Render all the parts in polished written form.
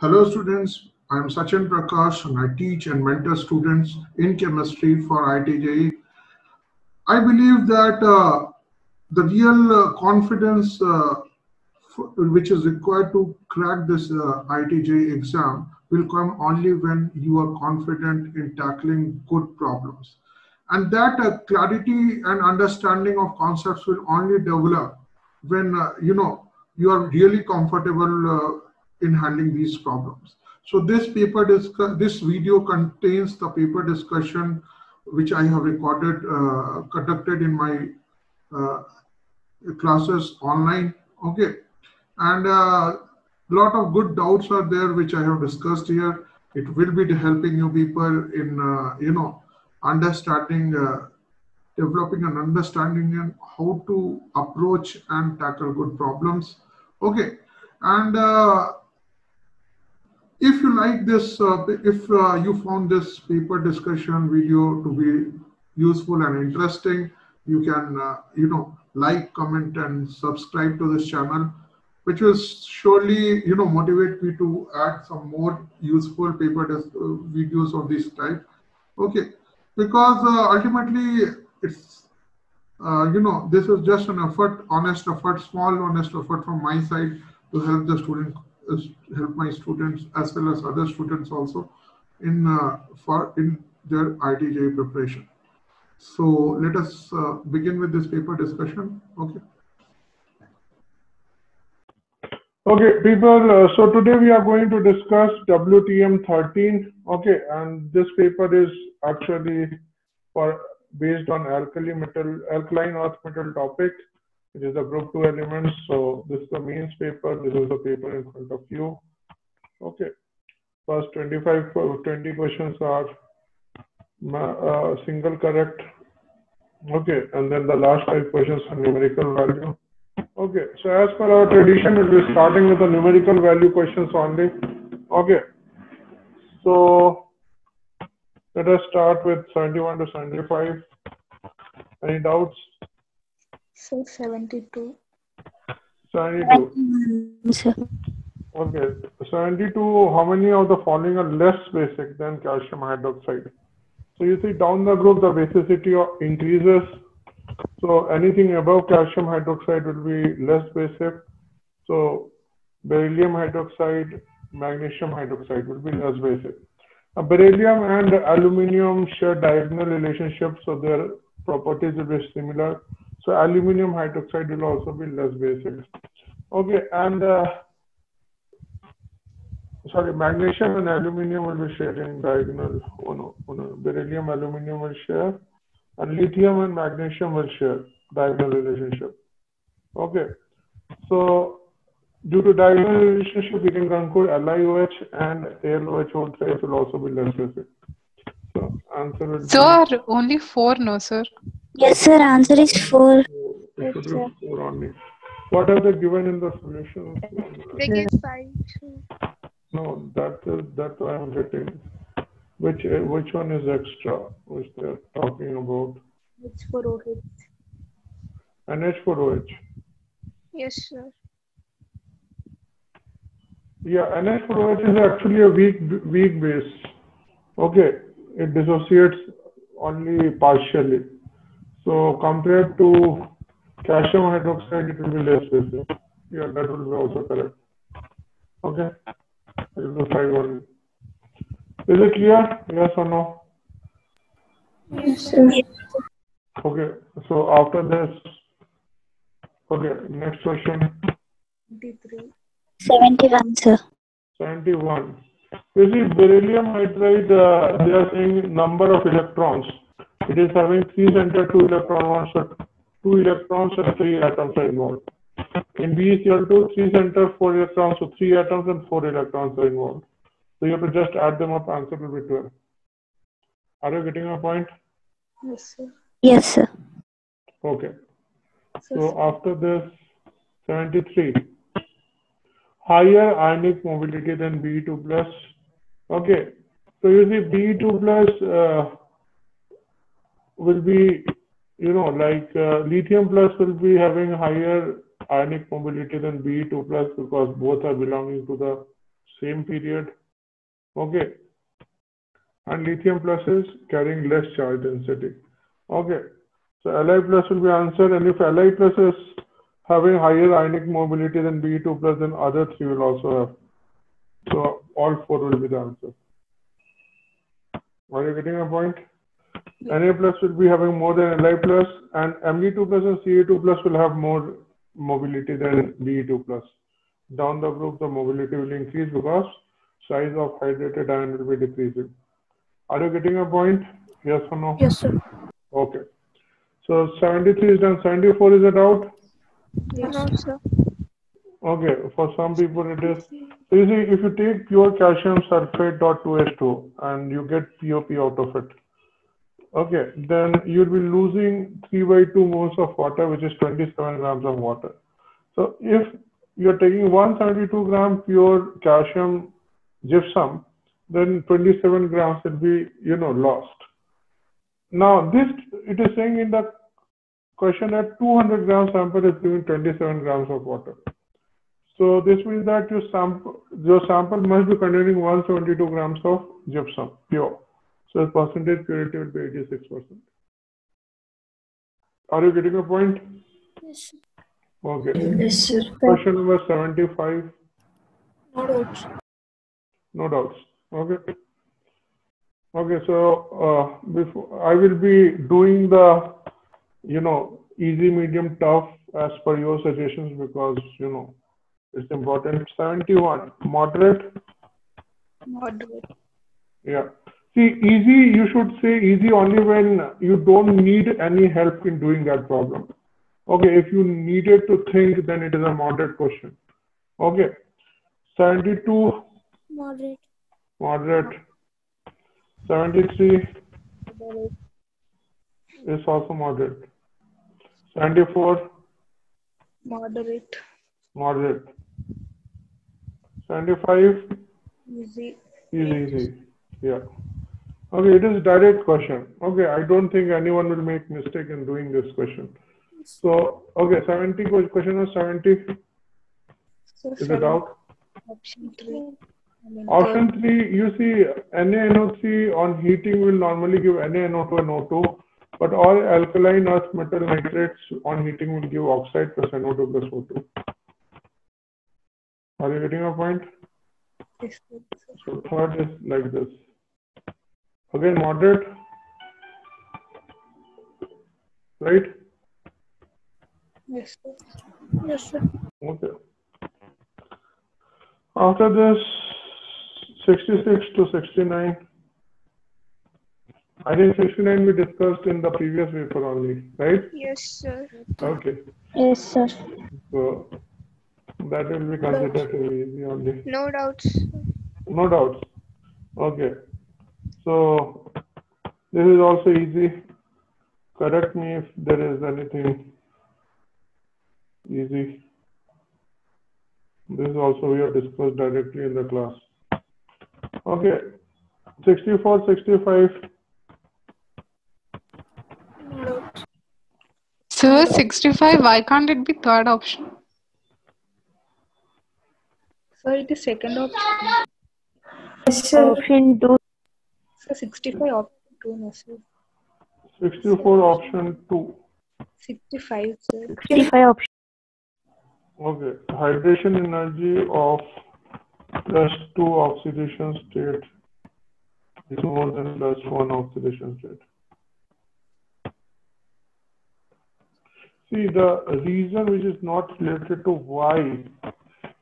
Hello students, I am Sachin Prakash and I teach and mentor students in chemistry for IIT. I believe that the real confidence which is required to crack this IIT exam will come only when you are confident in tackling good problems. And that clarity and understanding of concepts will only develop when you are really comfortable in handling these problems. So this video contains the paper discussion which I have conducted in my uh, classes online. Okay, and a lot of good doubts are there which I have discussed here. It will be helping you people in understanding, developing an understanding in how to approach and tackle good problems. Okay, and if you like this, if you found this paper discussion video to be useful and interesting, you can, like, comment, and subscribe to this channel, which will surely, motivate me to add some more useful videos of this type. Okay, because ultimately it's, this is just an effort, honest effort, small honest effort from my side to help the student, uh, help my students as well as other students also in their ITJ preparation. So let us begin with this paper discussion. Okay. Okay, people, so today we are going to discuss WTM 13. Okay, and this paper is actually based on alkaline earth metal topic. It is a group 2 elements. So this is the mains paper. This is the paper in front of you. Okay, first 20 questions are single correct. Okay, and then the last 5 questions are numerical value. Okay, so as per our tradition, we'll be starting with the numerical value questions only. Okay, so let us start with 71 to 75. Any doubts? So 72. 72. Okay, 72. How many of the following are less basic than calcium hydroxide? So you see down the group, the basicity increases. So anything above calcium hydroxide will be less basic. So beryllium hydroxide, magnesium hydroxide will be less basic. Beryllium and aluminium share diagonal relationships, so their properties will be similar. So aluminium hydroxide will also be less basic. Okay, and magnesium and aluminium will be sharing diagonal. Beryllium, aluminium will share, and lithium and magnesium will share diagonal relationship. Okay, so due to diagonal relationship, we can conclude LiOH and AlOH whole trace will also be less basic. So answer will be. Sir, only 4, no sir? Yes, sir. Answer is 4. It should be 4 only. What are they given in the solution? They give 5. No, that's why I'm getting. Which one is extra, which they're talking about? H4OH. NH4OH. Yes, sir. Yeah, NH4OH is actually a weak base. Okay, it dissociates only partially. So compared to calcium hydroxide, it will be less basic. Yeah, that will be also correct. Okay, it will be 5 only. Is it clear? Yes or no? Yes, sir. Okay, so after this, okay, next question. 73. 71, sir. 71. You see, beryllium hydride, they are saying number of electrons. It is having 3 center, 2 electrons, so 2 electrons and 3 atoms are involved. In BeCl2, 3 center, 4 electrons, so 3 atoms and 4 electrons are involved. So you have to just add them up, answer will be 12. Are you getting my point? Yes, sir. Yes, sir. Okay. So after this, 73. Higher ionic mobility than Be2 plus. Okay. So you see Be2 plus will be, lithium plus will be having higher ionic mobility than Be2 plus because both are belonging to the same period. Okay. And lithium plus is carrying less charge density. Okay. So Li plus will be answered, and if Li plus is having higher ionic mobility than Be2 plus, then other three will also have. So all four will be the answer. Are you getting a point? Na plus will be having more than Li plus, and Mg2 plus and Ca2 plus will have more mobility than Be2 plus. Down the group, the mobility will increase because size of hydrated ion will be decreasing. Are you getting a point? Yes or no? Yes, sir. Okay. So 73 is done. 74 is a doubt? Yes, No, sir. Okay. For some people it is. So you see, if you take pure calcium sulfate .2H2 and you get POP out of it, okay, then you'll be losing 3/2 moles of water, which is 27 grams of water. So if you're taking 172 gram pure calcium gypsum, then 27 grams will be, lost. Now this, it is saying in the question that 200 gram sample is giving 27 grams of water. So this means that your sample must be containing 172 grams of gypsum pure. So the percentage purity will be 86%. Are you getting a point? Yes, Okay. yes, sir. Question number 75. No doubts. No doubts. Okay. Okay, so before I will be doing the, easy, medium, tough as per your suggestions because, it's important. 71, moderate. Moderate. Yeah. See, easy, you should say easy only when you don't need any help in doing that problem. Okay, if you needed to think, then it is a moderate question. Okay. 72, Moderate. moderate. 73 Moderate. is also moderate. 74, Moderate. moderate. 75, Easy. easy. Yeah. Okay, it is direct question. Okay, I don't think anyone will make mistake in doing this question. So, okay, 70, question of 70 So is a doubt. Option 3. Option 3, you see NaNO3 on heating will normally give NaNO2 and O2, but all alkaline earth metal nitrates on heating will give oxide plus NO2 plus O2. Are you getting a point? Yes, sir. So third is like this. Again, moderate, right? Yes, sir. Yes, sir. Okay. After this, 66 to 69. I think 69 we discussed in the previous paper only, right? Yes, sir. Okay. Yes, sir. So that will be considered easy only. No doubts. No doubts. Okay. So this is also easy. Correct me if there is anything easy. This is also we have discussed directly in the class. Okay. 64, 65. No doubts. Sir, 65, why can't it be third option? Sir, it is second option. Yes, sir. Option 2. Sir, 65 option 2, no, sir. 64 option 2. 65, sir. 65 option. Okay. Hydration energy of +2 oxidation state is more than +1 oxidation state. See, the reason which is not related to why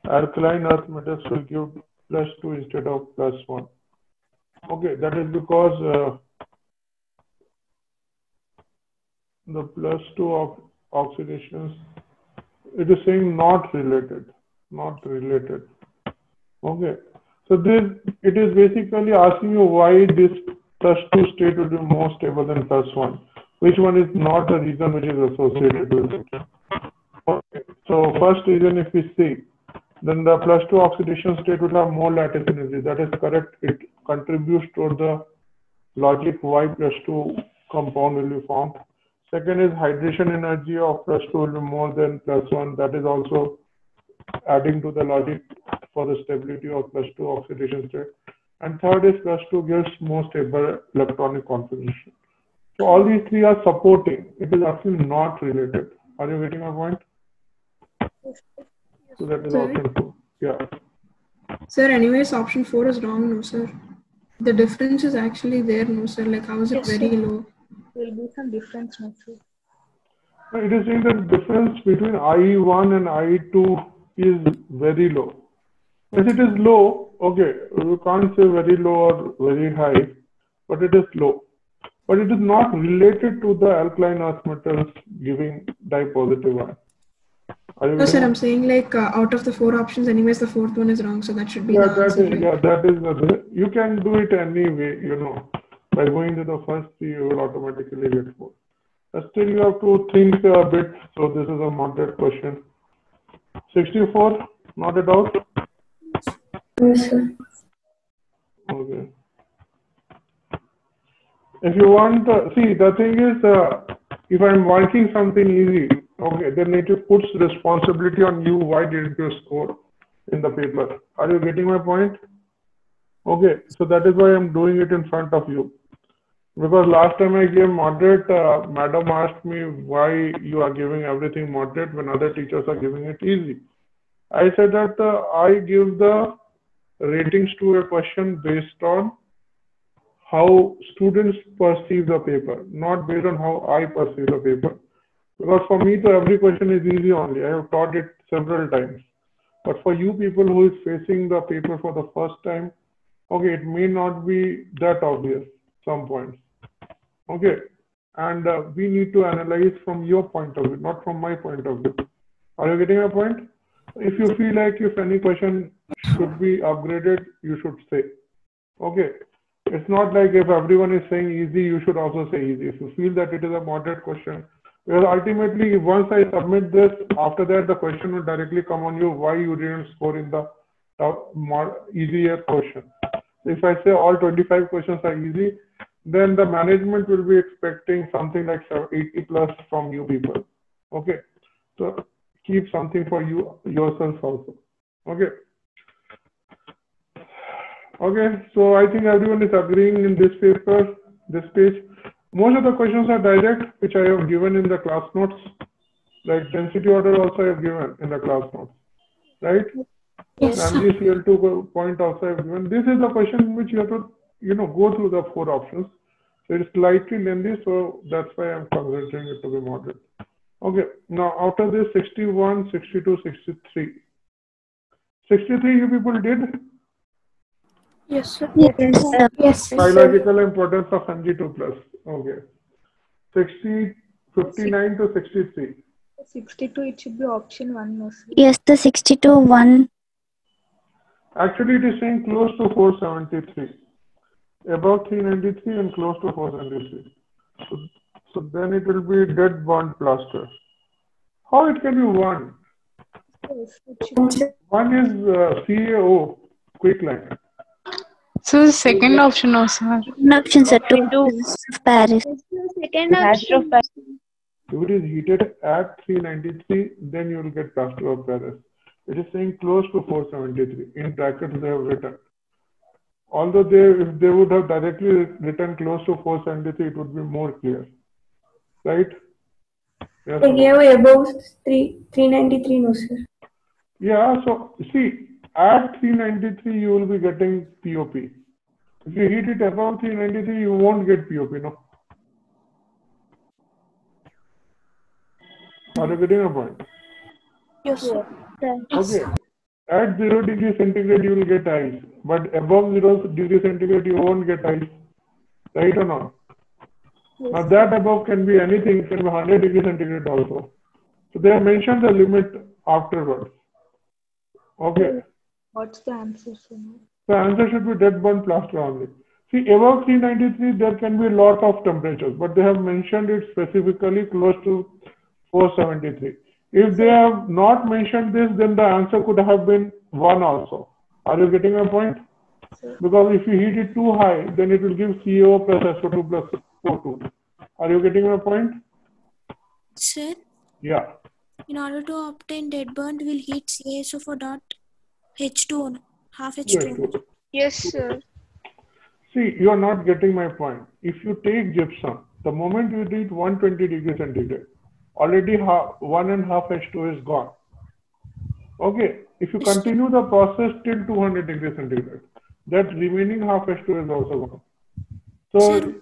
alkaline earth metals will give +2 instead of +1. Okay, that is because the +2 oxidations, it is saying not related, not related. Okay, so this, it is basically asking you why this +2 state will be more stable than +1. Which one is not the reason which is associated with it? Okay, so first reason if we see, then the +2 oxidation state will have more lattice energy. That is correct. It contributes to the logic why +2 compound will be formed. Second is hydration energy of +2 will be more than +1. That is also adding to the logic for the stability of +2 oxidation state. And third is +2 gives more stable electronic configuration. So all these three are supporting. It is actually not related. Are you getting my point? So that is option 2. Yeah. Sir, anyways, option 4 is wrong, no, sir. The difference is actually there, no, sir. Like, how is it Yes, very sir. low? There will be some difference, no, sir. It is saying that difference between IE1 and IE2 is very low. If it is low, okay, you can't say very low or very high, but it is low. But it is not related to the alkaline earth metals giving dye-positive ion. No, sir, I'm saying like out of the 4 options, anyways, the 4th one is wrong. So that should be Yeah, the that answer. is, Right? yeah, that is the, you can do it anyway, you know. By going to the first 3, you will automatically get 4. But still, you have to think a bit. So this is a moderate question. 64, not at all. Yes, sir. Okay. If you want, see, the thing is, if I'm marking something easy, okay, then it puts responsibility on you. Why didn't you score in the paper? Are you getting my point? Okay, so that is why I'm doing it in front of you. Because last time I gave moderate, madam asked me why you are giving everything moderate when other teachers are giving it easy. I said that I give the ratings to a question based on how students perceive the paper, not based on how I perceive the paper. Because for me, every question is easy only. I have taught it several times. But for you people who is facing the paper for the first time, okay, it may not be that obvious, some points. Okay, and we need to analyze from your point of view, not from my point of view. Are you getting my point? If you feel like if any question should be upgraded, you should say. Okay, it's not like if everyone is saying easy, you should also say easy. If you feel that it is a moderate question, because ultimately, once I submit this, after that, the question will directly come on you why you didn't score in the easier question. If I say all 25 questions are easy, then the management will be expecting something like 80 plus from you people. Okay, so keep something for you yourself also. Okay. Okay, so I think everyone is agreeing in this paper, this page. Most of the questions are direct, which I have given in the class notes. Like density order also I have given in the class notes, right? Yes, sir. MgCl2 point also I have given. This is the question which you have to, go through the 4 options. So it's slightly lengthy, so that's why I'm considering it to be moderate. Okay, now after this 61, 62, 63. 63 you people did? Yes, sir. Yes, sir. Yes, sir. Biological importance of Mg2 plus. Okay. 59 to 63. 62, it should be option 1, no, sir. Yes, the 62 1. Actually, it is saying close to 473. Above 393 and close to 473. So then it will be dead bond plaster. How it can be 1? Yes, it should be. 1 is CaO, quicklime. So the second option also. Option, sir. 2 of Paris. Second option. If it is heated at 393, then you will get plaster of Paris. It is saying close to 473. In brackets they have written. Although if they would have directly written close to 473, it would be more clear. Right? Yes, They gave above 393, no, sir. yeah, so see, at 393, you will be getting POP. If you heat it above 393, you won't get POP, no? Are you getting a point? Yes, sir. Okay. At 0 degree centigrade, you will get ice. But above 0 degree centigrade, you won't get ice. Right or not? Yes. Now that above can be anything. It can be 100 degree centigrade also. So they have mentioned the limit afterwards. Okay. What's the answer, sir? The answer should be dead bond plaster only. See, above 393, there can be a lot of temperatures, but they have mentioned it specifically close to 473. If they have not mentioned this, then the answer could have been 1 also. Are you getting my point? Sir. Because if you heat it too high, then it will give CaO plus SO2 plus O2. Are you getting my point? Sir? Yeah. In order to obtain dead bond, we'll heat CaSO4 dot H2O, half Yes. H2O. Yes, sir. See, you are not getting my point. If you take gypsum, the moment you reach 120 degrees centigrade, already 1.5 H2O is gone. Okay, if you Yes, sir. continue the process till 200 degrees centigrade, that remaining half H2O is also gone. So Sir.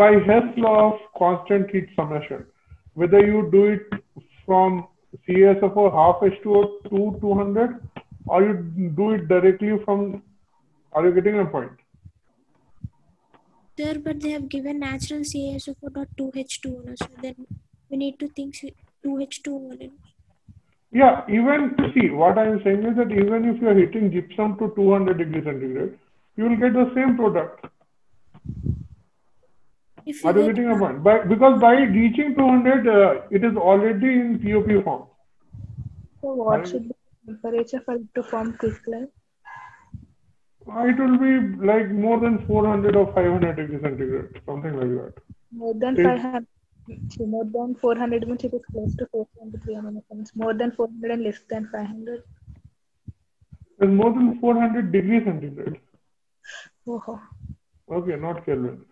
by Hess law of constant heat summation, whether you do it from CaSO4 half H2O to 200 or you do it directly from, are you getting a point? Sir, but they have given natural CaSO4 dot 2H2O. No, so then we need to think 2H2O only. Yeah, even see what I am saying is that even if you are heating gypsum to 200 degrees centigrade, you will get the same product. If Are you you get getting a point? Because by reaching 200, it is already in POP form. So what should be the temperature for it to form quicklime? It will be like more than 400 or 500 degrees centigrade, something like that. More than It- 500. So more than 400 means it is close to 473 mmHg. More than 400 and less than 500. It's more than 400 degrees centigrade. Oh, Okay, not Kelvin.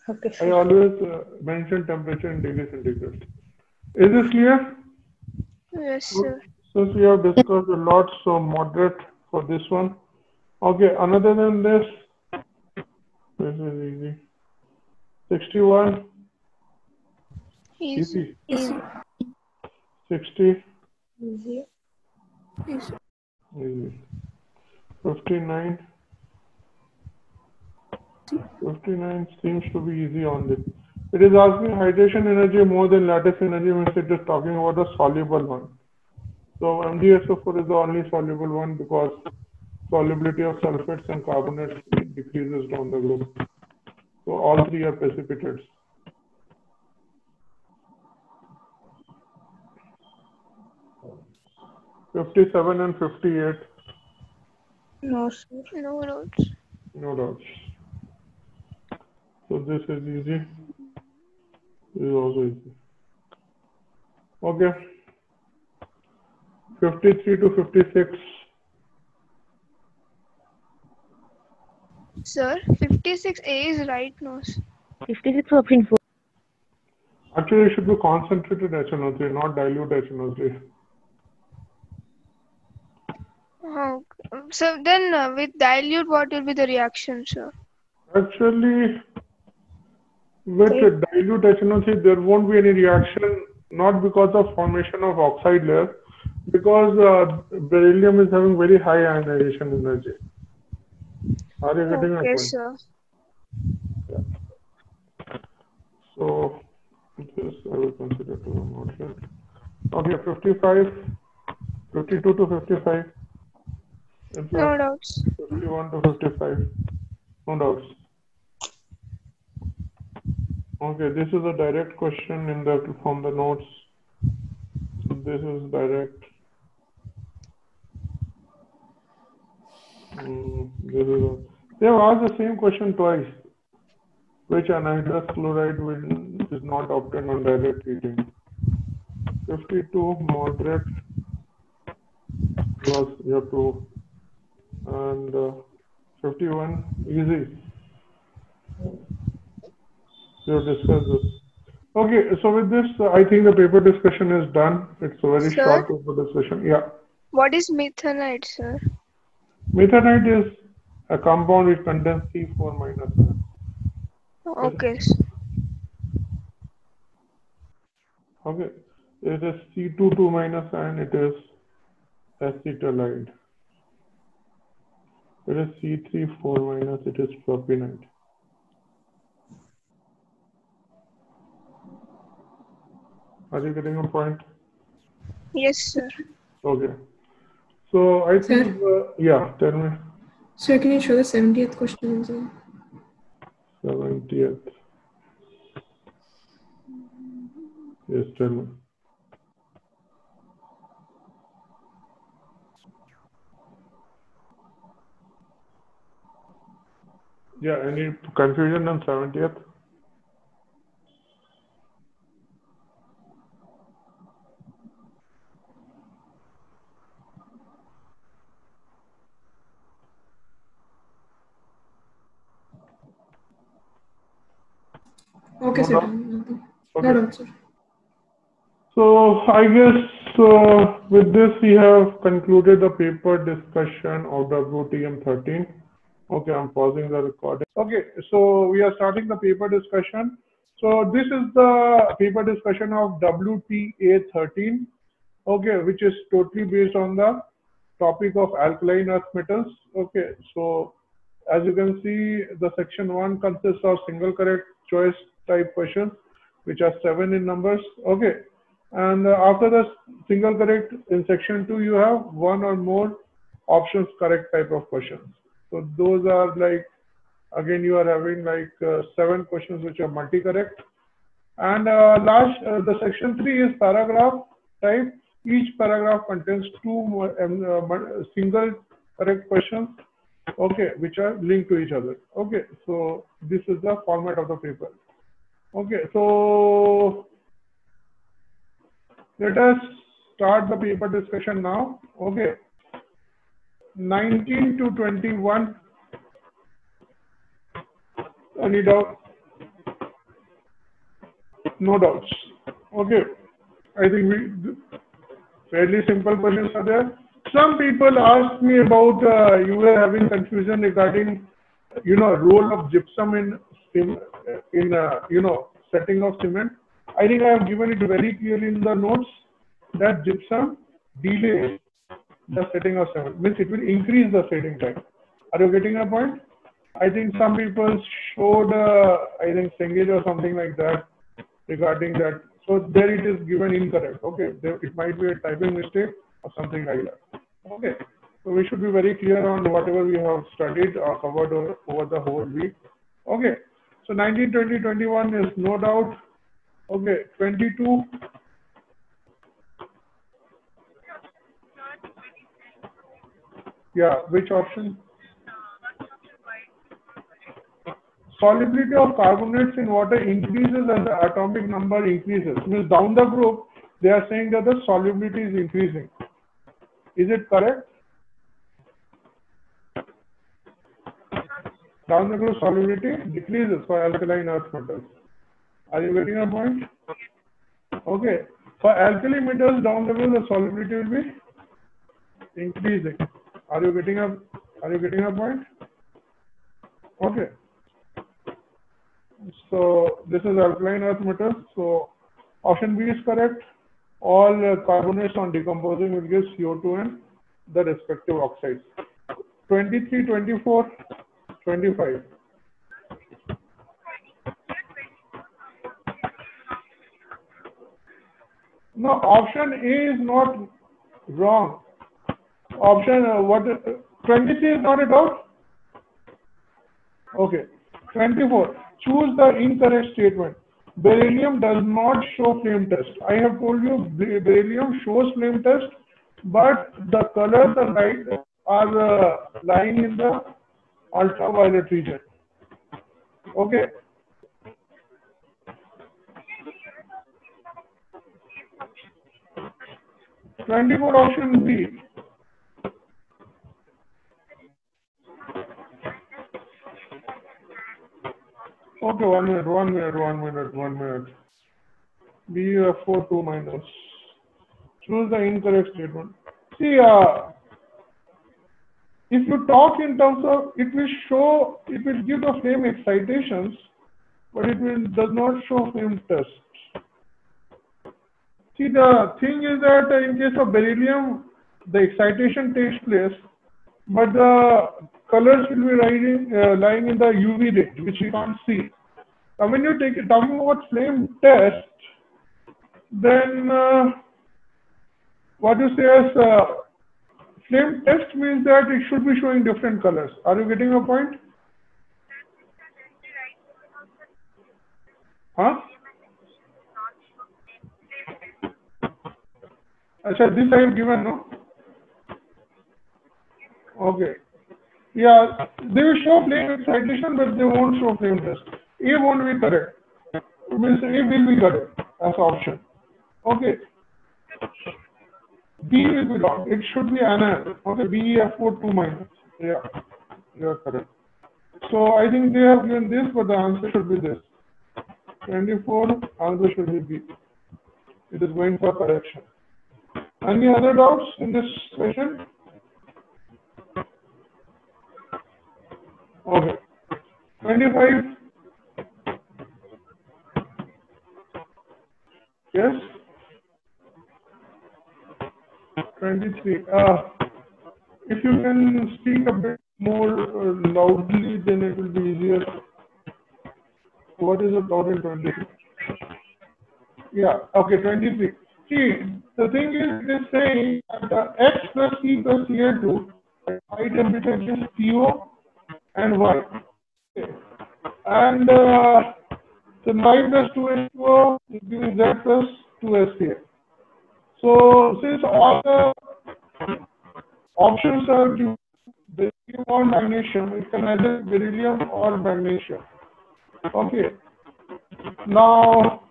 okay, I sir. always mention temperature in degrees centigrade. Is this clear? Yes, sir. Since we have discussed a lot, so moderate for this one. Okay, another than this is easy. 61, Easy. easy. 60, Easy. easy. 59, 59 seems to be easy on this. It is asking hydration energy more than lattice energy, means it is talking about a soluble one. So MgSO4 is the only soluble one because solubility of sulfates and carbonates decreases down the group. So all three are precipitates. '57 and 58, No, sir. No notes. no doubts. So this is easy. This is also easy. Okay. 53 to 56. Sir, 56A is right, no, sir. 56 option 4. Actually, it should be concentrated HNO3, not dilute HNO3. Oh, so then with dilute, what will be the reaction, sir? Actually, with dilute HNO3, there won't be any reaction, not because of formation of oxide layer, because beryllium is having very high ionization energy. Are you getting my Okay, point? sir. So this I will consider to be moderate. Okay, 55, 52 to 55. No doubts. 51 to 55. No doubts. Okay, this is a direct question in the from the notes. So this is direct. They have asked the same question twice. Which anhydrous chloride is not obtained on direct heating? 52 moderate plus you have to, and 51 easy. You have discussed this. Okay, so with this, I think the paper discussion is done. It's a very Sir? short paper discussion. Yeah. What is methanite, sir? Methanite is a compound which contains C4 minus ion. Okay, sir. Okay. It is C22 minus ion, it is acetalide. It is C34 minus, it is propionate. Are you getting a point? Yes, sir. Okay. So I think, yeah, tell me. Sir, can you show the 70th question as well? 70th. Yes, tell me. Yeah, any confusion on 70th? Okay, No sir. doubt? Nothing. Okay. No doubt, sir. So I guess with this we have concluded the paper discussion of WTM 13. Okay, I'm pausing the recording. Okay, so we are starting the paper discussion. So this is the paper discussion of WTA 13. Okay, which is totally based on the topic of alkaline earth metals. Okay, so as you can see, the section 1 consists of single correct choice type questions, which are 7 in numbers. Okay, and after the single correct in section 2, you have 1 or more options correct type of questions. So those are like, again, you are having like 7 questions which are multi-correct. And the section 3 is paragraph type. Each paragraph contains 2 single correct questions, okay, which are linked to each other. Okay, so this is the format of the paper. Okay, so let us start the paper discussion now. Okay, 19 to 21. Any doubt? No doubts. Okay, I think fairly simple questions are there. Some people asked me about you were having confusion regarding role of gypsum in setting of cement. I think I have given it very clearly in the notes that gypsum delays the setting of cement, means it will increase the setting time. Are you getting a point? I think some people showed I think Cengage or something like that regarding that. So there it is given incorrect. Okay, it might be a typing mistake or something like that. Okay, so we should be very clear on whatever we have studied or covered over the whole week. Okay, so 19, 20, 21 is no doubt. Okay, 22. Yeah, which option? Solubility of carbonates in water increases as the atomic number increases. Means down the group, they are saying that the solubility is increasing. Is it correct? Down the group, solubility decreases for alkaline earth metals. Are you getting a point? Okay. For alkali metals, down the group, the solubility will be increasing. Are you getting a point? Okay. So this is alkaline earth metals. So option B is correct. All carbonates on decomposing will give CO2 and the respective oxides. 23, 24, 25. No, option A is not wrong. Option 23 is not a doubt. Okay. 24. Choose the incorrect statement. Beryllium does not show flame test. I have told you beryllium shows flame test, but the colors are light are lying in the ultraviolet region. Okay. (24) option B. Okay, 1 minute. BF4 2 minus. Choose the incorrect statement. See, if you talk in terms of, it will give the flame excitations, but does not show flame test. See, the thing is that in case of beryllium, the excitation takes place, but the colors will be lying in the UV range, which you can't see. Now, when you talking about flame test, then what you say as flame test means that it should be showing different colors. Are you getting a point? Huh? Achha, this I have given, no? Okay. Yeah, they will show flame excitation, but they won't show flame test. A won't be correct. It means A will be correct as option. Okay. B will be wrong. It should be anion. Okay, BeF4 2 minus. Yeah, you are correct. So I think they have given this, but the answer should be this. 24, answer should be B. It is going for correction. Any other doubts in this question? Okay. 25. Yes. 23. If you can speak a bit more loudly, then it will be easier. What is it loud in 23? Yeah, okay, 23. See, the thing is, it is saying that X plus C plus Cl2 at high temperature gives CO and Y. Okay. And so 9 plus 2H2O is giving Z plus 2SCl. So since all the options are given beryllium or magnesium, it can either beryllium or magnesium. Okay. Now,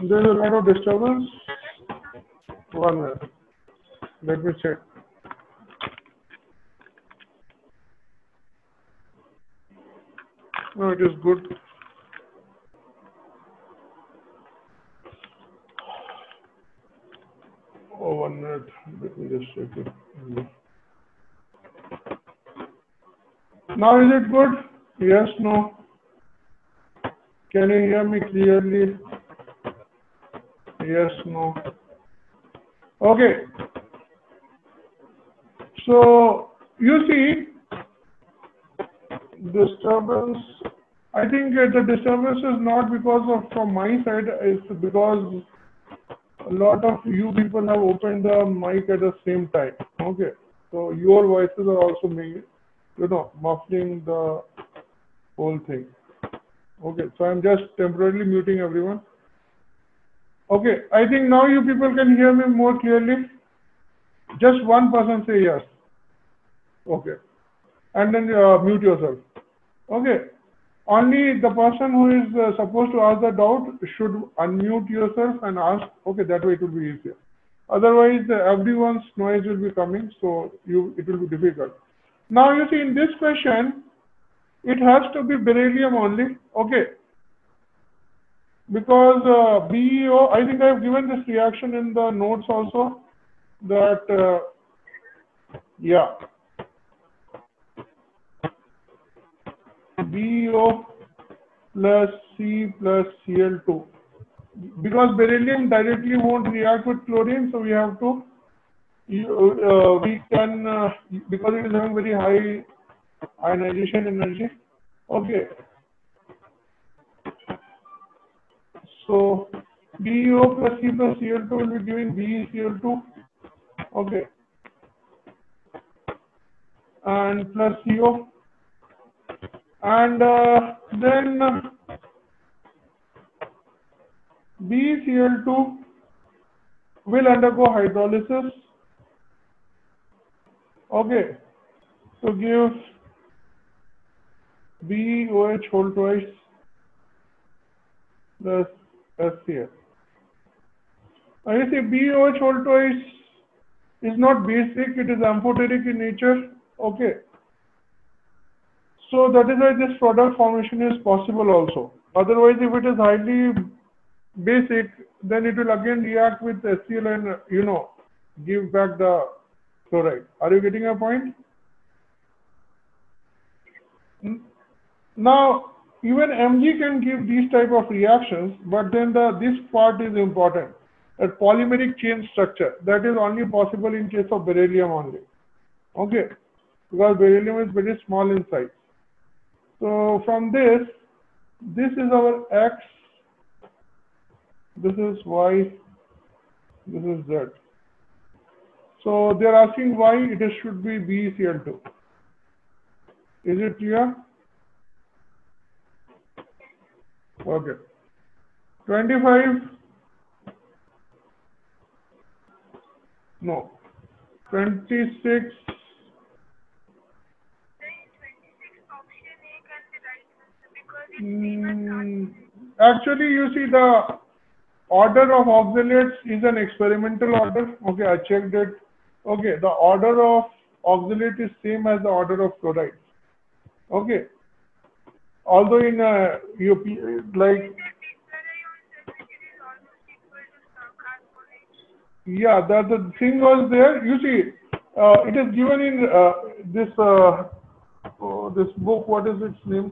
there's a lot of disturbance. 1 minute. Let me check. No, it is good. Oh, 1 minute. Let me just check it. Now is it good? Yes, no? Can you hear me clearly? Yes, no? Okay. So, you see, disturbance, I think the disturbance is not because of from my side, it's because a lot of you people have opened the mic at the same time. Okay. So, your voices are also making, muffling the whole thing. Okay. So, I'm just temporarily muting everyone. Okay. I think now you people can hear me more clearly. Just one person say yes. Okay. And then mute yourself. Okay. Only the person who is supposed to ask the doubt should unmute yourself and ask. Okay, that way it will be easier. Otherwise, everyone's noise will be coming, so it will be difficult. Now, you see, in this question, it has to be beryllium only. Okay. Because BeO, I think I have given this reaction in the notes also. That, yeah. BeO plus C plus Cl2. Because beryllium directly won't react with chlorine, so we have to, we can, because it is having very high ionization energy. Okay. So, BeO plus C plus Cl2 will be giving BeCl2. Okay. And plus CO. And then BeCl2 will undergo hydrolysis. Okay. So give BOH whole twice plus SCl. And you see BOH whole twice is not basic, it is amphoteric in nature. Okay. So that is why this product formation is possible also. Otherwise, if it is highly basic, then it will again react with HCl and, give back the chloride. Are you getting a point? Now, even Mg can give these type of reactions, but then this part is important. That polymeric chain structure, that is only possible in case of beryllium only. Okay, because beryllium is very small in size. So from this is our X, this is Y, this is Z. So they are asking why it should be BeCl2. Is it clear? Okay. 25. No. 26. Actually, you see the order of oxalates is an experimental order. Okay, I checked it. Okay, the order of oxalate is same as the order of chloride. Okay. Although in UP, like, yeah, that the thing was there. You see, it is given in this book. What is its name?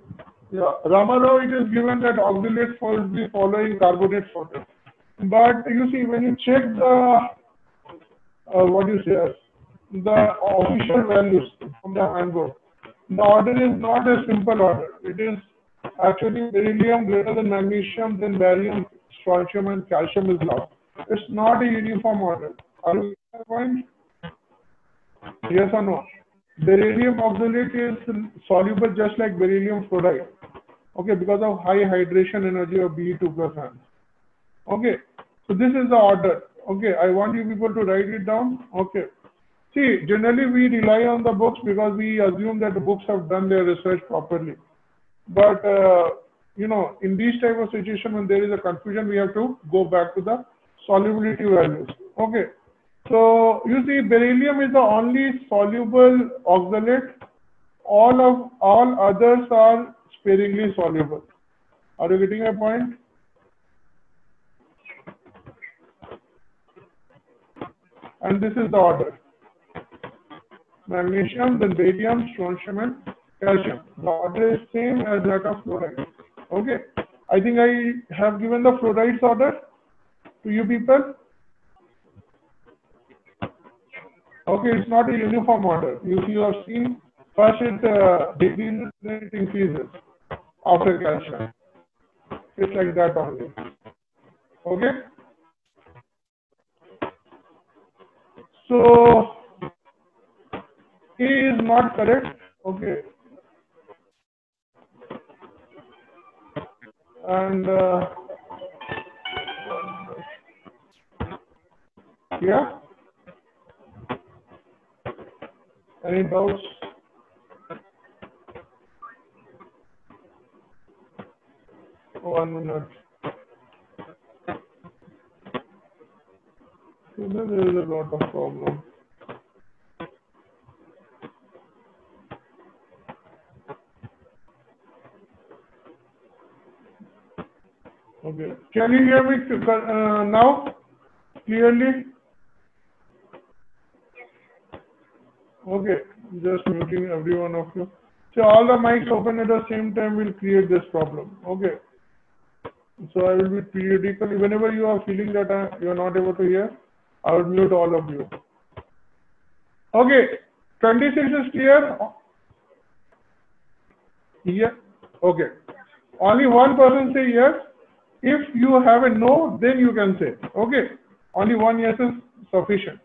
Yeah, Ramarao. It is given that oxalates will be following carbonate photo. But you see, when you check the what you say, the official values from the handbook, the order is not a simple order. It is actually beryllium greater than magnesium, then barium, strontium, and calcium is lost. It's not a uniform order. Are you getting my point? Yes or no? Beryllium oxalate is soluble just like beryllium fluoride. Okay, because of high hydration energy of Be2 plus ions. Okay, so this is the order. Okay, I want you people to write it down. Okay. See, generally we rely on the books because we assume that the books have done their research properly. But, you know, in these type of situation, when there is a confusion, we have to go back to the solubility values. Okay. So, you see, beryllium is the only soluble oxalate. All others are sparingly soluble. Are you getting my point? And this is the order. Magnesium, then barium, strontium, and calcium. The order is same as that of fluoride. Okay. I think I have given the fluorides order to you people. Okay, it's not a uniform order. You have seen first it decreases, then it increases after calcium. It's like that only. Okay. So A is not correct. Okay. And yeah. Any doubts? One minute. There is a lot of problem. Okay. Can you hear me now clearly? Okay. Just muting every one of you. So all the mics open at the same time will create this problem. Okay. So I will be periodically, whenever you are feeling that you are not able to hear, I will mute all of you. Okay. 26 is clear? Yeah. Okay. Only one person say yes. If you have a no, then you can say. Okay. Only one yes is sufficient.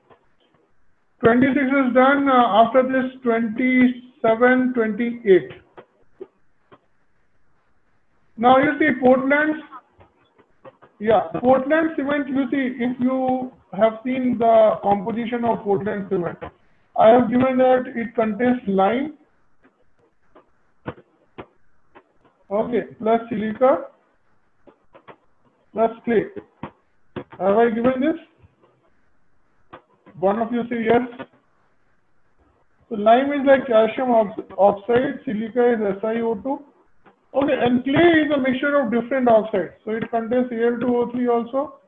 26 is done. After this, 27, 28. Now you see Portland. Yeah, Portland cement. You see, if you have seen the composition of Portland cement, I have given that it contains lime. Okay, plus silica, plus clay. Have I given this? One of you say yes. So lime is like calcium oxide, silica is SiO2. Okay, and clay is a mixture of different oxides. So it contains Al2O3 also.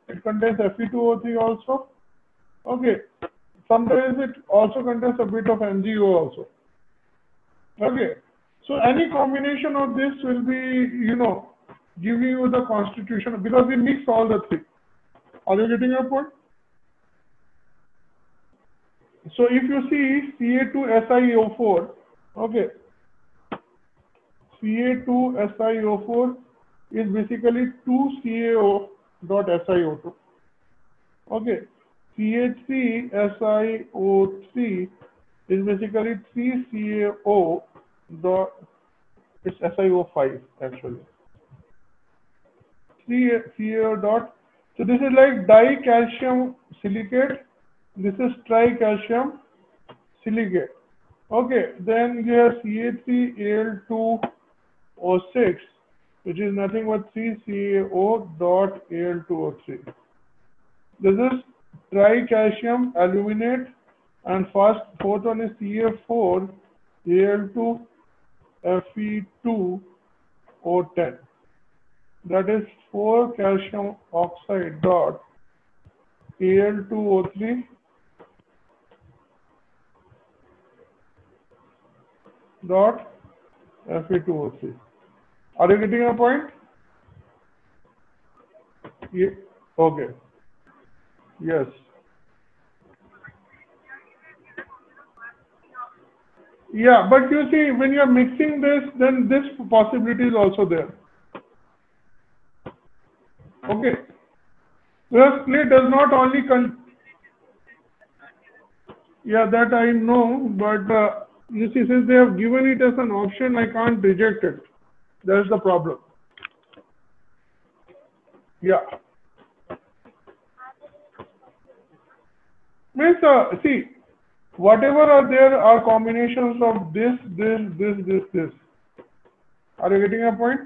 It contains Fe2O3 also. Okay, sometimes it also contains a bit of MgO also. Okay, so any combination of this will be, you know, giving you the constitution because we mix all the three. Are you getting your point? So if you see Ca2SiO4, okay, Ca2SiO4 is basically 2CaO.SiO2. Okay, CH3SiO3 is basically 3CaO. It's SiO5 actually. 3CaO dot. So this is like dicalcium silicate. This is tricalcium silicate. Okay, then you have Ca3Al2O6, which is nothing but 3CaO.Al2O3. This is tricalcium aluminate, and fourth one is Ca4Al2 Fe2O10. That is 4 calcium oxide dot Al2O3 dot Fe2O3. Are you getting a point? Yeah. Okay. Yes. Yeah, but you see, when you are mixing this, then this possibility is also there. Okay. Because clay does not only yeah, that I know, but you see, since they have given it as an option, I can't reject it. That's the problem. Yeah. Means, see, whatever are there are combinations of this. Are you getting a point?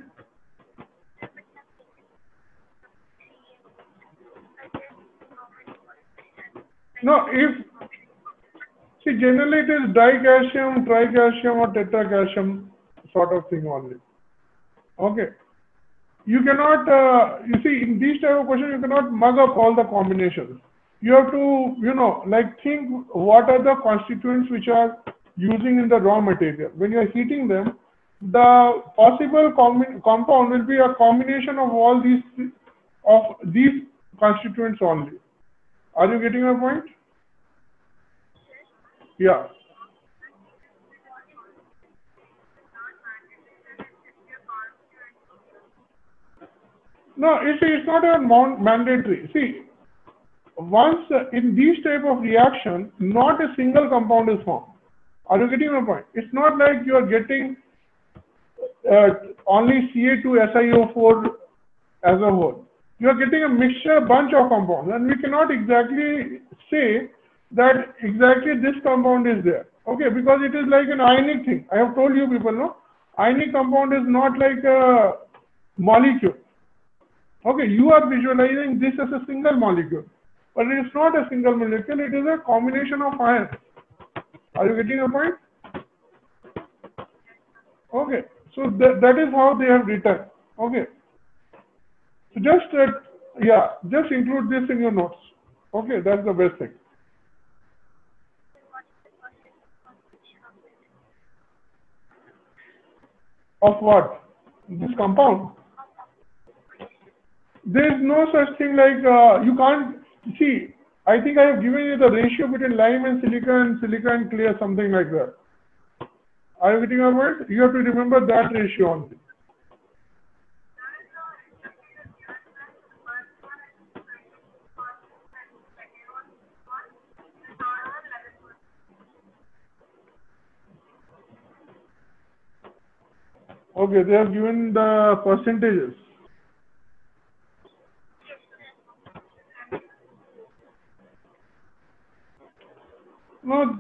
No, if, see, generally it is dicalcium, tricalcium or tetracalcium sort of thing only. Okay. You cannot, you see, in these type of questions, you cannot mug up all the combinations. You have to, you know, like think what are the constituents which are using in the raw material. When you are heating them, the possible compound will be a combination of all these constituents only. Are you getting my point? Yeah. No, it's not a mandatory. See, once in these type of reaction, not a single compound is formed. Are you getting my point? It's not like you are getting only Ca2SiO4 as a whole. You are getting a mixture, bunch of compounds, and we cannot exactly say that exactly this compound is there. Okay, because it is like an ionic thing. I have told you people, no? Ionic compound is not like a molecule. Okay, you are visualizing this as a single molecule, but it is not a single molecule, it is a combination of ions. Are you getting a point? Okay, so that is how they have written. Okay, so just, yeah, just include this in your notes. Okay, that's the best thing. Of what? This compound? There is no such thing like, you can't, see, I think I have given you the ratio between lime and silica and clay or something like that. Are you getting my point? You have to remember that ratio only. Okay, they have given the percentages. No,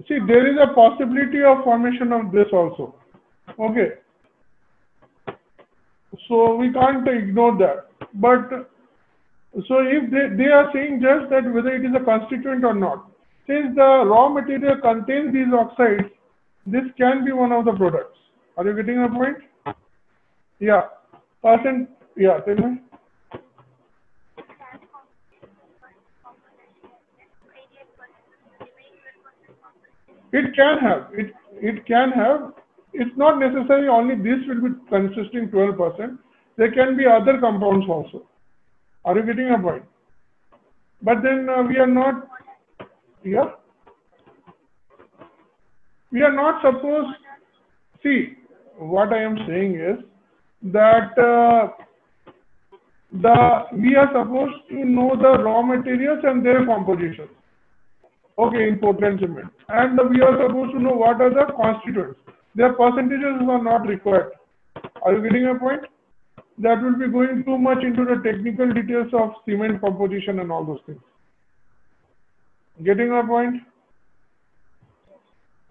see, there is a possibility of formation of this also. Okay. So we can't ignore that. But so if they are saying just that whether it is a constituent or not, since the raw material contains these oxides, this can be one of the products. Are you getting a point? Yeah. Yeah, tell me. It can have. It can have. It's not necessarily only this will be consisting 12%. There can be other compounds also. Are you getting a point? But then we are not. Yeah. We are not supposed. See, what I am saying is that we are supposed to know the raw materials and their composition. Okay, in Portland cement. And we are supposed to know what are the constituents. Their percentages are not required. Are you getting a point? That will be going too much into the technical details of cement composition and all those things. Getting a point?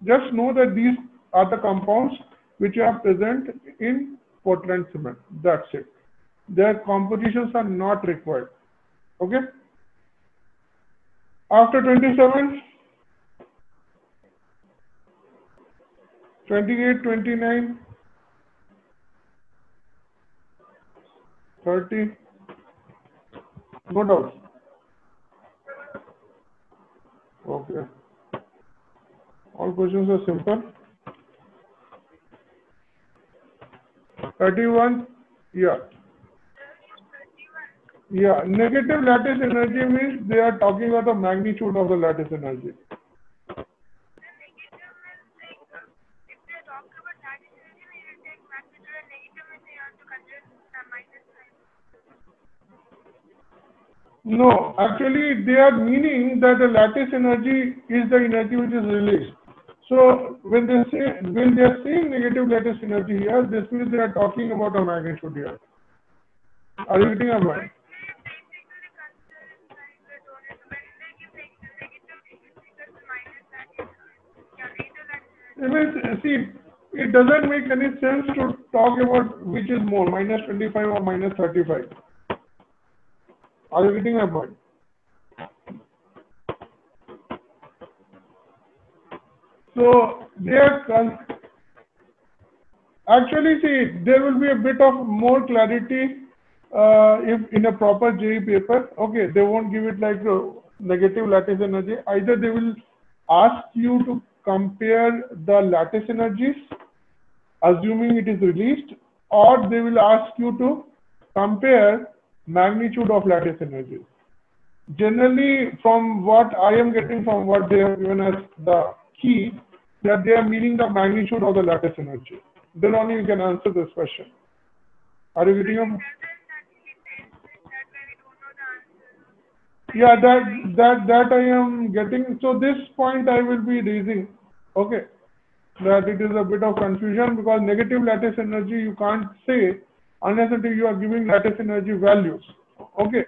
Just know that these are the compounds which are present in Portland cement. That's it. Their compositions are not required. Okay? After 27, 28, 29, 30. No doubt. Okay. All questions are simple. 31. Yeah. Yeah. Negative lattice energy means they are talking about the magnitude of the lattice energy. No, actually they are meaning that the lattice energy is the energy which is released. So when they are saying negative lattice energy here, this means they are talking about a magnitude here. Are you getting a point? See, it doesn't make any sense to talk about which is more, minus 25 or minus 35. Are you getting my point? So they are actually, see, there will be a bit of more clarity if in a proper JEE paper. Okay, they won't give it like negative lattice energy. Either they will ask you to compare the lattice energies, assuming it is released, or they will ask you to compare magnitude of lattice energy. Generally, from what I am getting from what they have given us the key, that they are meaning the magnitude of the lattice energy. Then only you can answer this question. Are you getting them? Yeah, that I am getting. So this point I will be raising. Okay, that it is a bit of confusion because negative lattice energy you can't say unless until you are giving lattice energy values. Okay.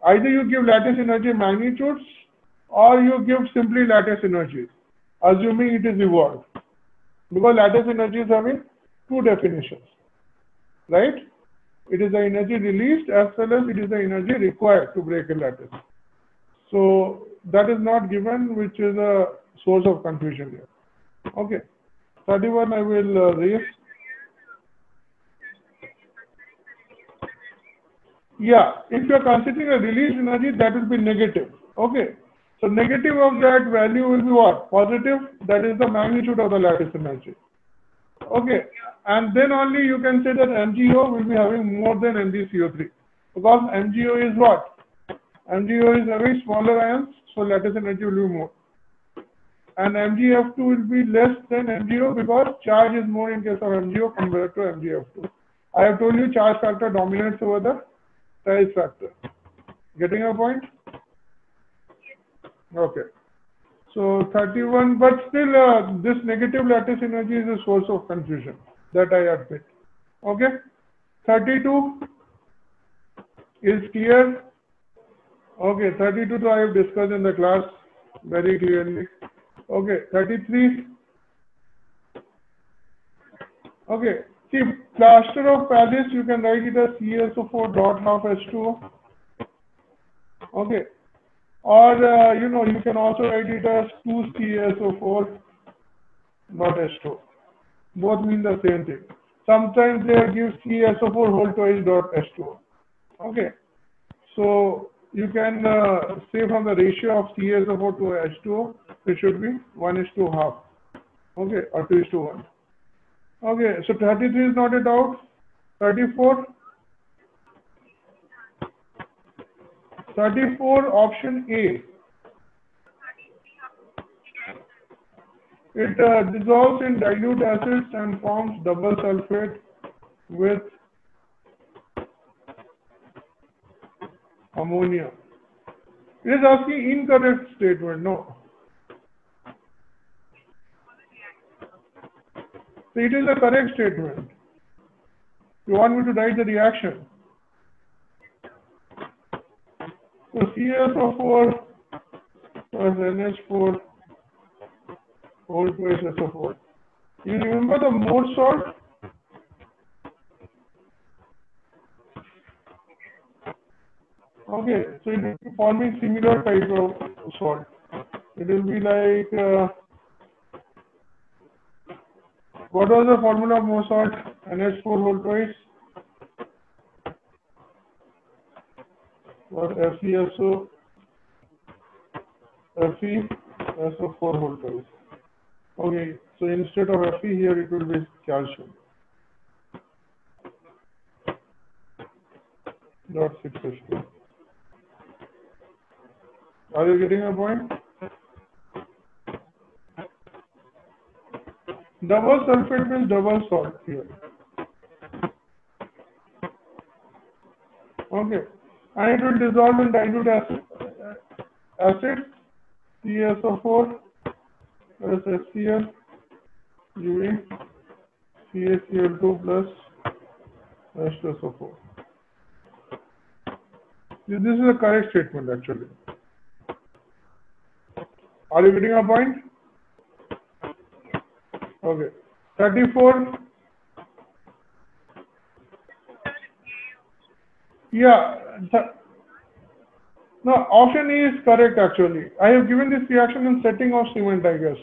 Either you give lattice energy magnitudes or you give simply lattice energy, assuming it is evolved. Because lattice energy is having two definitions, right? It is the energy released as well as it is the energy required to break a lattice. So that is not given, which is a source of confusion here. Okay. 31 I will raise. Yeah, if you are considering a released energy, that will be negative. Okay. So negative of that value will be what? Positive. That is the magnitude of the lattice energy. Okay. And then only you can say that MgO will be having more than MgCO3. Because MgO is what? MgO is having smaller ions, so lattice energy will be more. And MgF2 will be less than MgO because charge is more in case of MgO compared to MgF2. I have told you charge factor dominates over the size factor. Getting a point? Okay. So 31, but still this negative lattice energy is a source of confusion. That I admit. Okay. 32 is clear. Okay. 32 I have discussed in the class very clearly. Okay. 33. Okay. See, plaster of Paris, you can write it as CaSO4 dot half H2O. Okay. Or, you can also write it as 2CaSO4 dot H2O. Both mean the same thing. Sometimes they give CaSO4 whole twice dot H2O. Okay. So you can say from the ratio of CaSO4 to H2O, it should be 1:2. Okay, or 2:1. Okay, so 33 is not a doubt. 34. 34, option A. It dissolves in dilute acids and forms double sulfate with ammonia. It is asking incorrect statement, no. So it is a correct statement. You want me to write the reaction? So CaSO4 plus NH4 whole twice SO4. You remember the more salt? Okay, so it will be forming similar type of salt. It will be like What was the formula of Mozart? NH4 whole twice. Or FeSO, FeSO4 whole twice. Okay, so instead of Fe here it will be calcium. Dot 6H2. Are you getting a point? Double sulfate means double salt here. Okay, and it will dissolve in dilute acid CaSO4 plus HCl UV CaCl2 plus H2SO4. This is a correct statement actually. Are you getting a point? Okay. 34. Yeah. No, option E is correct actually. I have given this reaction in setting of cement, I guess.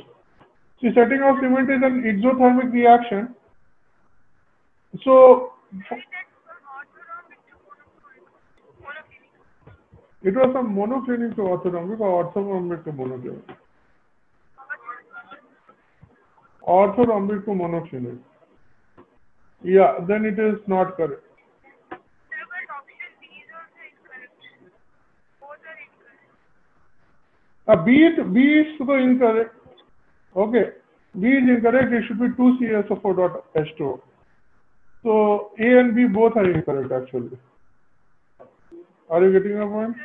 See, setting of cement is an exothermic reaction. So, it was from monoclinic to orthorhombic or orthorhombic to monoclinic? Orthorhombic to monoclinic. Yeah, then it is not correct. B is the incorrect. Okay, B is incorrect. It should be 2CaSO4.H2O. So A and B both are incorrect actually. Are you getting a point?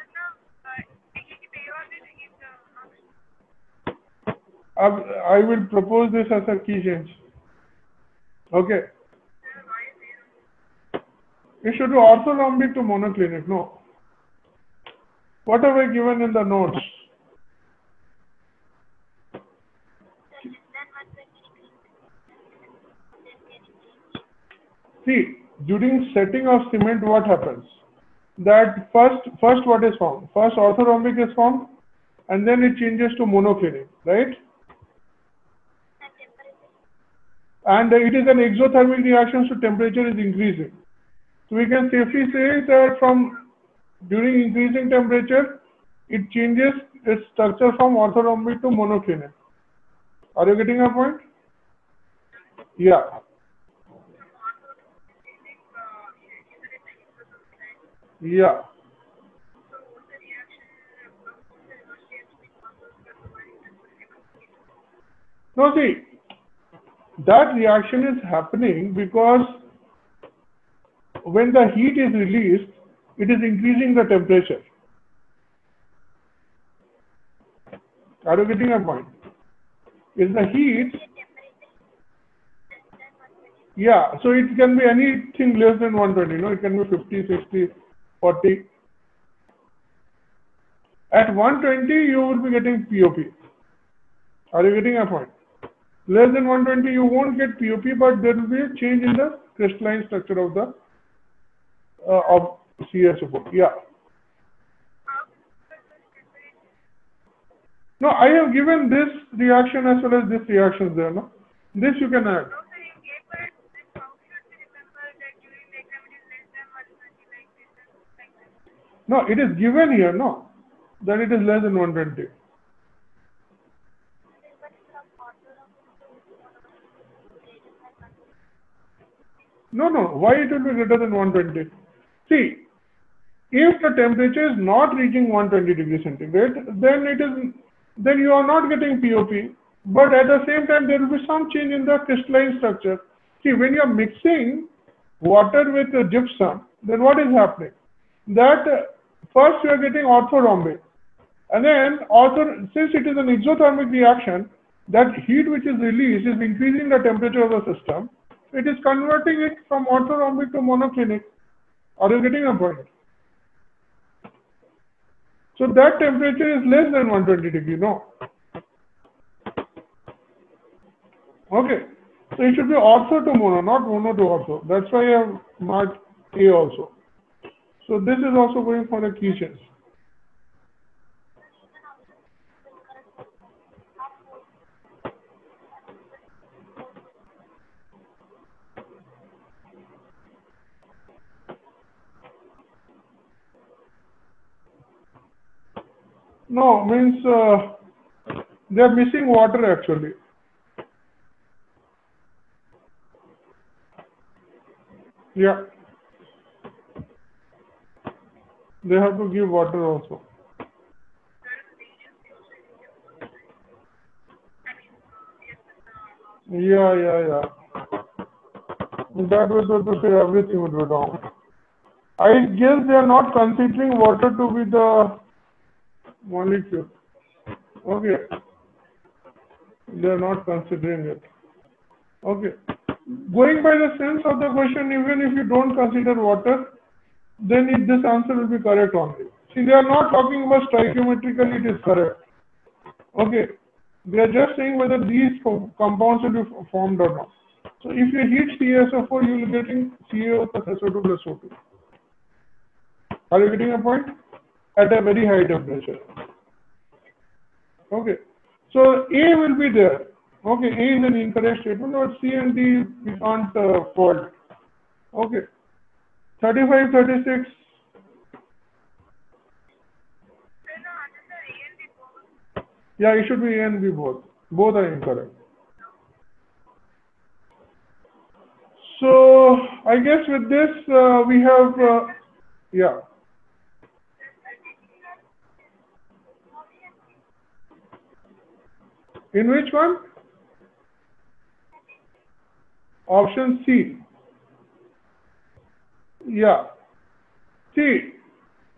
I will propose this as a key change. Okay. It should be orthorhombic to monoclinic. No. What have I given in the notes? See, during setting of cement, what happens? That first what is formed? First orthorhombic is formed, and then it changes to monoclinic, right? And it is an exothermic reaction, so temperature is increasing. So we can safely say that from during increasing temperature, it changes its structure from orthorhombic to monoclinic. Are you getting a point? Yeah. Yeah. No, see, that reaction is happening because when the heat is released, it is increasing the temperature. Are you getting a point? Is the heat? Yeah, so it can be anything less than 120, no? It can be 50, 60, 40. At 120, you will be getting POP. Are you getting a point? Less than 120, you won't get POP, but there will be a change in the crystalline structure of the of CaSO4. Yeah. No, I have given this reaction as well as this reaction there. No, this you can add. No, it is given here. No, that it is less than 120. No, why it will be greater than 120? See, if the temperature is not reaching 120 degrees centigrade, then you are not getting POP. But at the same time, there will be some change in the crystalline structure. See, when you are mixing water with gypsum, then what is happening? That first you are getting orthorhombic, and then since it is an exothermic reaction, that heat which is released is increasing the temperature of the system. It is converting it from orthorhombic to monoclinic. Are you getting a point? So that temperature is less than 120 degree, no? Okay. So it should be ortho to mono, not mono to ortho. That's why I have marked A also. So this is also going for the key change. No, means they are missing water actually. Yeah. They have to give water also. Yeah. That way to say everything would be wrong. I guess they are not considering water to be the molecule. Okay. They are not considering it. Okay. Going by the sense of the question, even if you don't consider water, then this answer will be correct only. See, they are not talking about stoichiometrically it is correct. Okay. They are just saying whether these compounds will be formed or not. So if you heat CaSO4, you will be getting CaO plus SO2 plus O2. Are you getting a point? At a very high temperature. Okay. So A will be there. Okay, A is an incorrect statement, but C and D we can't fault. Okay. 35, 36. Yeah, it should be A and B both. Both are incorrect. So I guess with this we have, yeah. In which one? Option C. Yeah. See,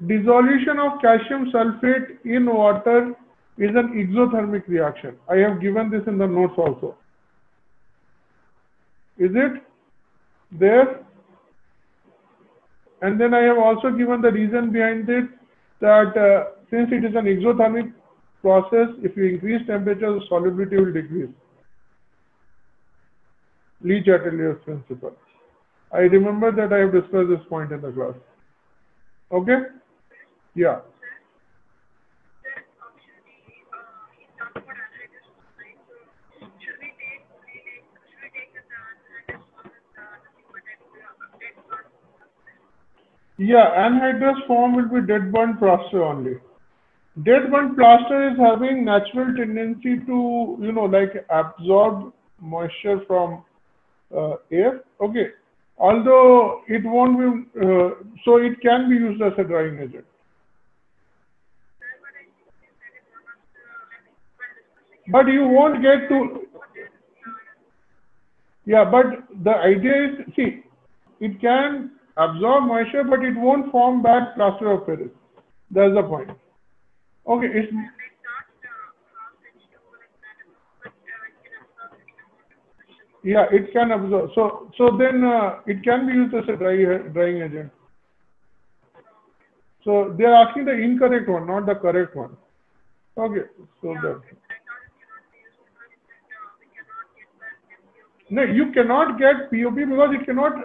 dissolution of calcium sulfate in water is an exothermic reaction. I have given this in the notes also. Is it there? And then I have also given the reason behind it, that since it is an exothermic process, if you increase temperature, the solubility will decrease. Le-Chatelier's principle. I remember that I have discussed this point in the class. Okay? Yeah. Yeah, anhydrous form will be dead burnt plaster only. Dead burnt plaster is having natural tendency to, like absorb moisture from air. Okay. Although it won't be, so it can be used as a drying agent. But you won't get to, yeah, but the idea is, see, it can absorb moisture, but it won't form back plaster of Paris. That's the point. Okay, it's, yeah, it can absorb. So then it can be used as a drying agent. So they are asking the incorrect one, not the correct one. Okay, so that. No, you cannot get POP because it cannot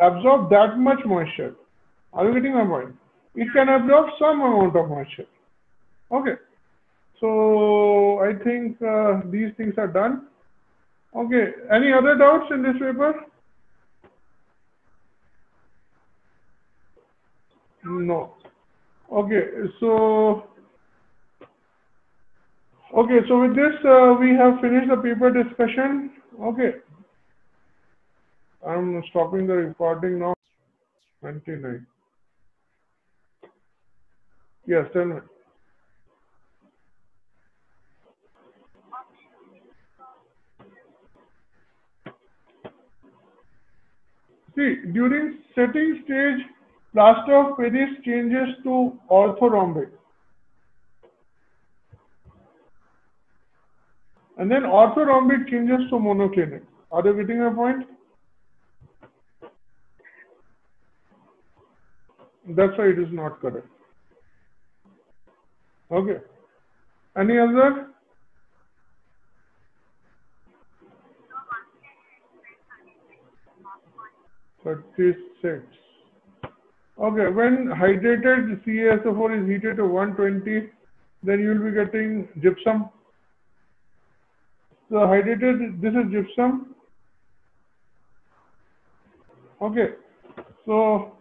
absorb that much moisture. Are you getting my point? It can absorb some amount of moisture. Okay. So I think these things are done. Okay. Any other doubts in this paper? No. Okay. So with this, we have finished the paper discussion. Okay. I'm stopping the recording now. 29. Yes, tell me. See, during setting stage, plaster of Paris changes to orthorhombic. And then orthorhombic changes to monoclinic. Are you getting my point? That's why it is not correct. Okay. Any other? $36. Okay, when hydrated CaSO4 is heated to 120, then you will be getting gypsum. So hydrated, this is gypsum. Okay, so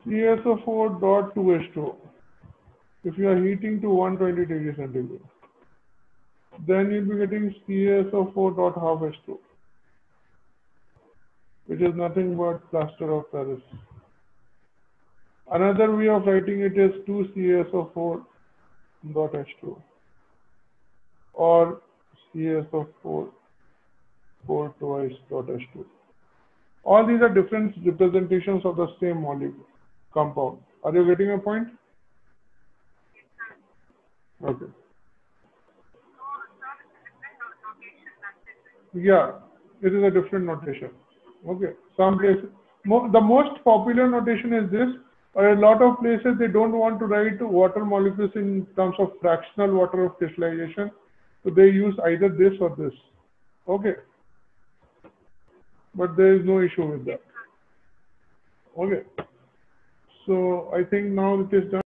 CaSO4.2H2O. if you are heating to 120 degrees centigrade, then you'll be getting CaSO4 dot half H2, which is nothing but plaster of Paris. Another way of writing it is 2CaSO4 dot H2 or CaSO4 4 twice dot H2. All these are different representations of the same molecule compound. Are you getting a point? Okay. Yeah, it is a different notation. Okay. Some places, the most popular notation is this. A lot of places they don't want to write water molecules in terms of fractional water of crystallization, so they use either this or this. Okay. But there is no issue with that. Okay. So I think now it is done.